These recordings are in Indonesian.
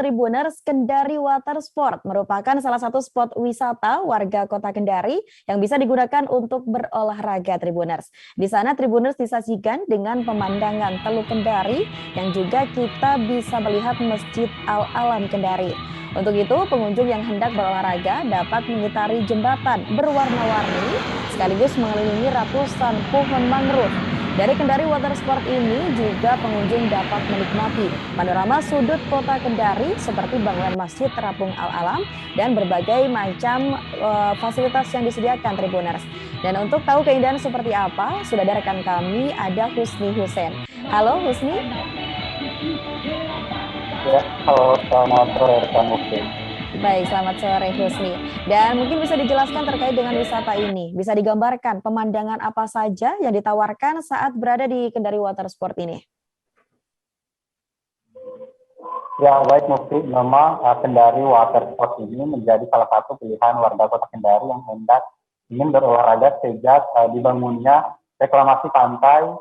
Tribuners, Kendari Water Sport merupakan salah satu spot wisata warga Kota Kendari yang bisa digunakan untuk berolahraga Tribuners. Di sana Tribuners disajikan dengan pemandangan Teluk Kendari yang juga kita bisa melihat Masjid Al-Alam Kendari. Untuk itu, pengunjung yang hendak berolahraga dapat mengitari jembatan berwarna-warni sekaligus mengelilingi ratusan pohon mangrove. Dari Kendari Water Sport ini juga pengunjung dapat menikmati panorama sudut kota Kendari seperti bangunan Masjid Terapung Al-Alam dan berbagai macam fasilitas yang disediakan Tribuners. Dan untuk tahu keindahan seperti apa, sudah ada rekan kami, ada Husni Hussein. Halo Husni. Ya, halo, selamat sore rekan Muslim. Baik, selamat sore Husni. Dan mungkin bisa dijelaskan terkait dengan wisata ini. Bisa digambarkan pemandangan apa saja yang ditawarkan saat berada di Kendari Water Sport ini? Ya, baik Muslim. Memang Kendari Water Sport ini menjadi salah satu pilihan warga Kota Kendari yang hendak ingin berolahraga sejak dibangunnya reklamasi pantai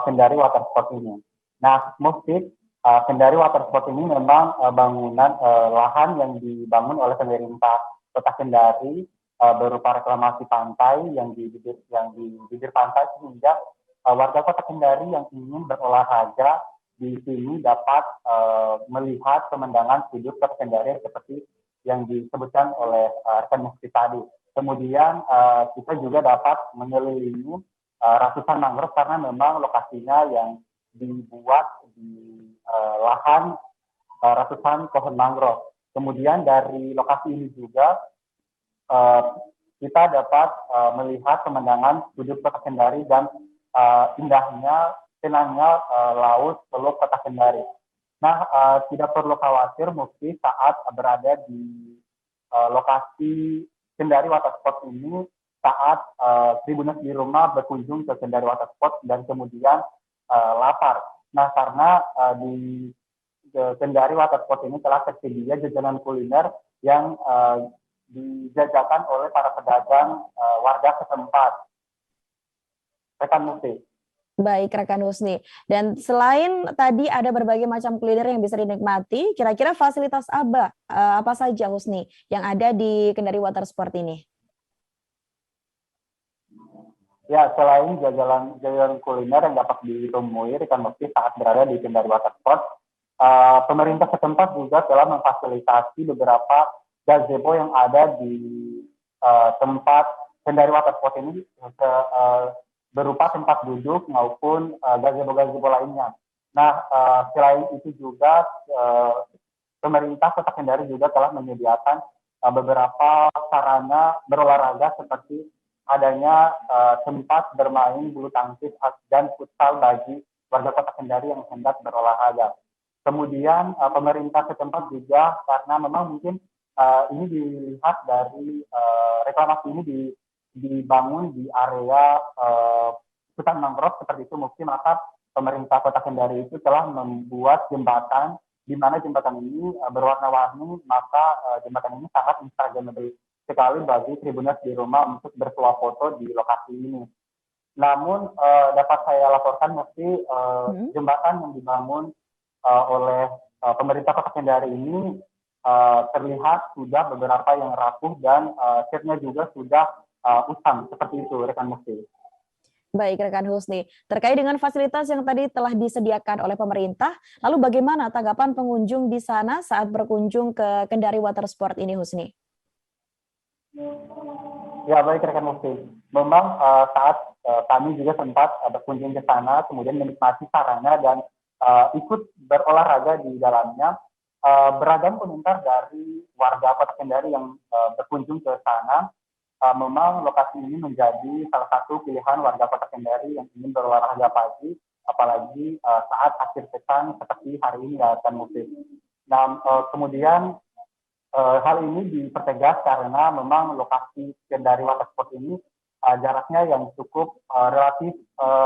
Kendari Water Sport ini. Nah, Muslim, Kendari Water Sport ini memang bangunan lahan yang dibangun oleh pemerintah Kota Kendari berupa reklamasi pantai yang di bibir pantai sehingga warga Kota Kendari yang ingin berolahraga di sini dapat melihat pemandangan sudut Kota Kendari seperti yang disebutkan oleh rekan Mufti tadi. Kemudian kita juga dapat mengelilingi ratusan mangrove karena memang lokasinya yang dibuat di lahan ratusan pohon mangrove. Kemudian dari lokasi ini juga kita dapat melihat pemandangan sudut Kota Kendari dan indahnya, tenangnya laut Teluk Kota Kendari. Nah, tidak perlu khawatir Mufti saat berada di lokasi Kendari Water Sport ini saat Tribuners di rumah berkunjung ke Kendari Water Sport dan kemudian lapar. Nah, karena di Kendari Water Sport ini telah tersedia jajanan kuliner yang dijajakan oleh para pedagang warga setempat. Rekan Mufti. Baik, rekan Husni. Dan selain tadi ada berbagai macam kuliner yang bisa dinikmati, kira-kira fasilitas apa saja Husni yang ada di Kendari Water Sport ini? Ya, selain jajanan kuliner yang dapat ditemui rekan Mufti saat berada di Kendari Water Sport, pemerintah setempat juga telah memfasilitasi beberapa gazebo yang ada di tempat Kendari Water Sport ini berupa tempat duduk maupun gazebo-gazebo lainnya. Nah, selain itu juga pemerintah Kota Kendari juga telah menyediakan beberapa sarana berolahraga seperti adanya tempat bermain bulu tangkis dan futsal bagi warga Kota Kendari yang hendak berolahraga. Kemudian pemerintah setempat juga karena memang mungkin ini dilihat dari reklamasi ini dibangun di area hutan mangrove seperti itu Mufti, maka pemerintah Kota Kendari itu telah membuat jembatan di mana jembatan ini berwarna-warni, maka jembatan ini sangat instagramable sekali bagi Tribuners di rumah untuk bersuah foto di lokasi ini. Namun dapat saya laporkan Mufti, jembatan yang dibangun oleh pemerintah Kota Kendari ini terlihat sudah beberapa yang rapuh dan setnya juga sudah usang seperti itu rekan Mufti. Baik rekan Husni, terkait dengan fasilitas yang tadi telah disediakan oleh pemerintah, lalu bagaimana tanggapan pengunjung di sana saat berkunjung ke Kendari Water Sport ini Husni? Ya baik rekan Mufti, memang saat kami juga sempat berkunjung ke sana, kemudian menikmati sarana dan ikut berolahraga di dalamnya, beragam komentar dari warga Kota Kendari yang berkunjung ke sana. Memang lokasi ini menjadi salah satu pilihan warga Kota Kendari yang ingin berolahraga pagi, apalagi saat akhir pekan seperti hari ini ya rekan Mufti. Nah, kemudian hal ini dipertegas karena memang lokasi Kendari Water Sport ini jaraknya yang cukup relatif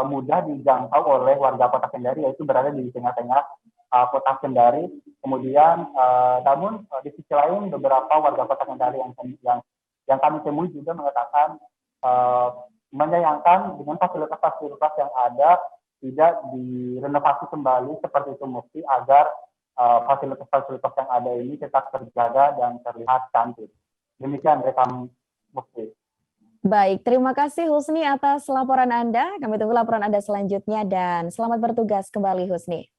mudah dijangkau oleh warga Kota Kendari, yaitu berada di tengah-tengah Kota Kendari. Kemudian, namun di sisi lain beberapa warga Kota Kendari yang kami temui juga mengatakan menyayangkan dengan fasilitas-fasilitas yang ada tidak direnovasi kembali seperti itu Mufti, agar fasilitas-fasilitas yang ada ini tetap terjaga dan terlihat cantik. Demikian rekam Mufti. Baik, terima kasih Husni atas laporan Anda. Kami tunggu laporan Anda selanjutnya dan selamat bertugas kembali Husni.